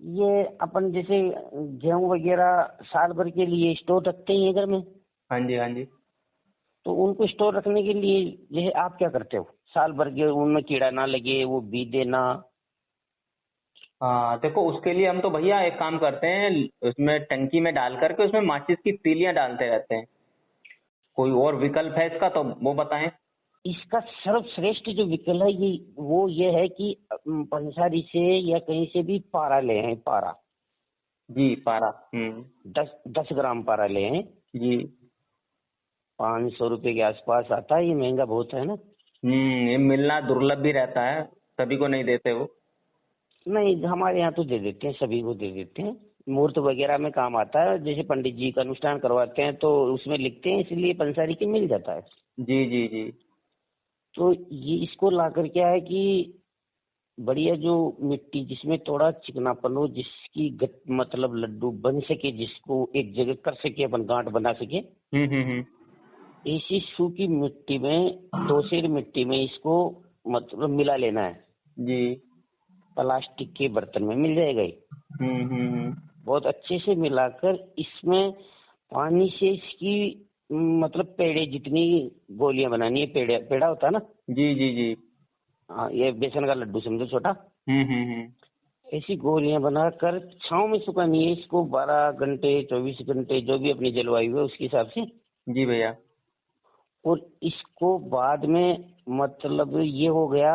ये अपन जैसे गेहूं वगैरह साल भर के लिए स्टोर रखते हैं घर में। हाँ जी, हाँ जी। तो उनको स्टोर रखने के लिए जैसे आप क्या करते हो, साल भर के उनमें कीड़ा ना लगे वो बी देना। हाँ देखो, उसके लिए हम तो भैया एक काम करते हैं, उसमें टंकी में डाल करके उसमें माचिस की तीलियां डालते रहते हैं। कोई और विकल्प है इसका तो वो बताएं। इसका सर्वश्रेष्ठ जो विकल्प है ये है कि पंसारी से या कहीं से भी पारा ले आए, पारा। जी, पारा। 10 ग्राम पारा ले आए। जी। 500 रुपये के आसपास आता है, ये महंगा बहुत है ना। ये मिलना दुर्लभ भी रहता है, सभी को नहीं देते वो। नहीं, हमारे यहाँ तो दे देते हैं, सभी को दे देते हैं। मुहूर्त वगैरह में काम आता है, जैसे पंडित जी का अनुष्ठान करवाते हैं तो उसमें लिखते हैं, इसलिए पंसारी की मिल जाता है। जी जी जी। तो ये इसको ला कर क्या है कि बढ़िया जो मिट्टी जिसमें थोड़ा चिकनापन हो, जिसकी मतलब लड्डू बन सके, जिसको एक जगह कर सके, अपन गांठ बना सके, हम्म। ऐसी सूखी मिट्टी में, 2 सेर मिट्टी में इसको मतलब मिला लेना है। जी। प्लास्टिक के बर्तन में मिल जाएगा ये। हम्म। बहुत अच्छे से मिलाकर इसमें पानी से इसकी मतलब पेड़े जितनी गोलियां बनानी है, पेड़ा पेड़ा होता है ना। जी जी जी। हाँ, ये बेसन का लड्डू समझो, छोटा। हम्म। ऐसी गोलियां बनाकर छांव में सुखानी है इसको, 12 घंटे 24 घंटे, जो भी अपनी जलवायु है उसके हिसाब से। जी भैया। और इसको बाद में मतलब ये हो गया,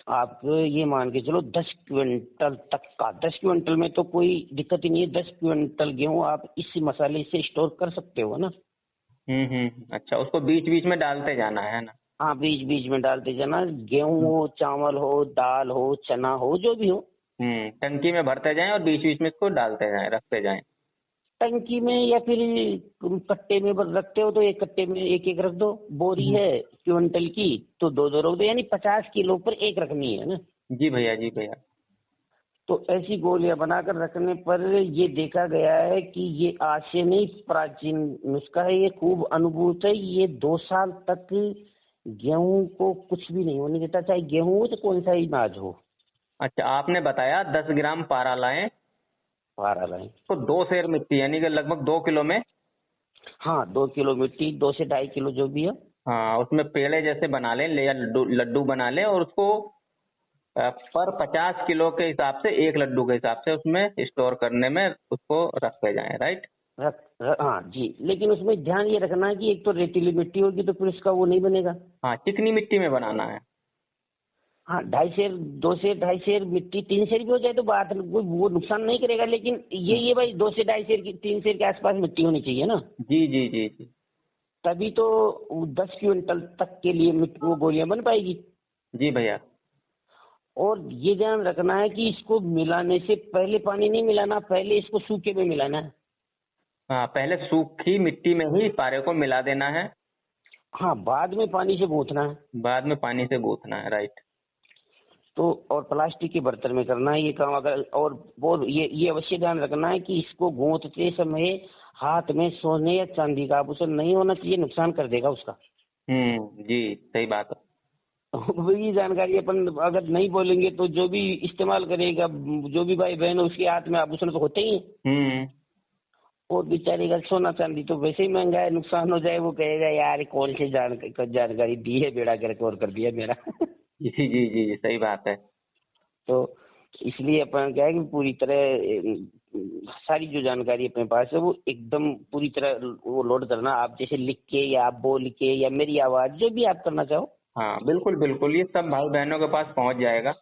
आप ये मान के चलो 10 क्विंटल तक का। 10 क्विंटल में तो कोई दिक्कत ही नहीं है, 10 क्विंटल गेहूं आप इस मसाले से स्टोर कर सकते हो ना। अच्छा, उसको बीच बीच में डालते जाना है ना। हाँ, बीच बीच में डालते जाना, गेहूं हो, चावल हो, दाल हो, चना हो, जो भी हो। टंकी में भरते जाएं और बीच बीच में इसको डालते जाएं, रखते जाएं। टंकी में या फिर कट्टे में रखते हो तो एक कट्टे में एक एक रख दो। बोरी हम्म। है क्विंटल की तो दो दो रख दो, यानी 50 किलो पर एक रखनी है ना। जी भैया, जी भैया। तो ऐसी गोलियां बनाकर रखने पर ये देखा गया है कि ये आज से नहीं, प्राचीन नुस्खा है, ये खूब अनुभूत है। ये 2 साल तक गेहूं को कुछ भी नहीं होने देता, चाहे गेहूं हो तो कौन सा ही अनाज हो। अच्छा, आपने बताया 10 ग्राम पारा लाएं पारा लाए। तो 2 सेर मिट्टी यानी कि लगभग 2 किलो में। हाँ, 2 किलो मिट्टी, 2 से 2.5 किलो जो भी है। हाँ, उसमें पेड़े जैसे बना लें या लड्डू लड्डू बना लें, और उसको पर 50 किलो के हिसाब से, एक लड्डू के हिसाब से उसमें स्टोर करने में उसको रखते जाएं, राइट। हाँ जी, लेकिन उसमें ध्यान ये रखना है कि एक तो रेतीली मिट्टी होगी तो फिर उसका वो नहीं बनेगा। हाँ, चिकनी मिट्टी में बनाना है। हाँ, 2.5 सेर, 2 से 2.5 सेर मिट्टी, 3 सेर भी हो जाए तो बात वो नुकसान नहीं करेगा, लेकिन ये भाई 2 से 2.5 सेर की, 3 सेर के आसपास मिट्टी होनी चाहिए ना। जी जी जी जी। तभी तो 10 क्विंटल तक के लिए वो गोलियां बन पाएगी। जी भैया। और ये ध्यान रखना है कि इसको मिलाने से पहले पानी नहीं मिलाना, पहले इसको सूखे में मिलाना है। हाँ, पहले सूखी मिट्टी में ही पारे को मिला देना है। हाँ, बाद में पानी से गूंथना है। बाद में पानी से गूंथना है, राइट। तो और प्लास्टिक के बर्तन में करना है ये काम। अगर और वो ये अवश्य ध्यान रखना है कि इसको गूंथते समय हाथ में सोने या चांदी का आभूषण नहीं होना चाहिए, नुकसान कर देगा उसका। जी, सही बात है। वही जानकारी अपन अगर नहीं बोलेंगे तो जो भी इस्तेमाल करेगा, जो भी भाई बहन है, उसके हाथ में आभूषण तो होते ही हैं। हम्म। और बेचारे का सोना चांदी तो वैसे ही महंगा है, नुकसान हो जाए वो कहेगा यार कौन सी जानकारी दी है, बेड़ा गर्क और कर दिया मेरा। जी जी जी जी, सही बात है। तो इसलिए अपन क्या है कि पूरी तरह सारी जो जानकारी अपने पास है वो एकदम पूरी तरह वो लोड करना, आप जैसे लिख के या आप बोल के या मेरी आवाज, जो भी आप करना चाहो। हाँ बिल्कुल बिल्कुल, ये सब भाई बहनों के पास पहुंच जाएगा।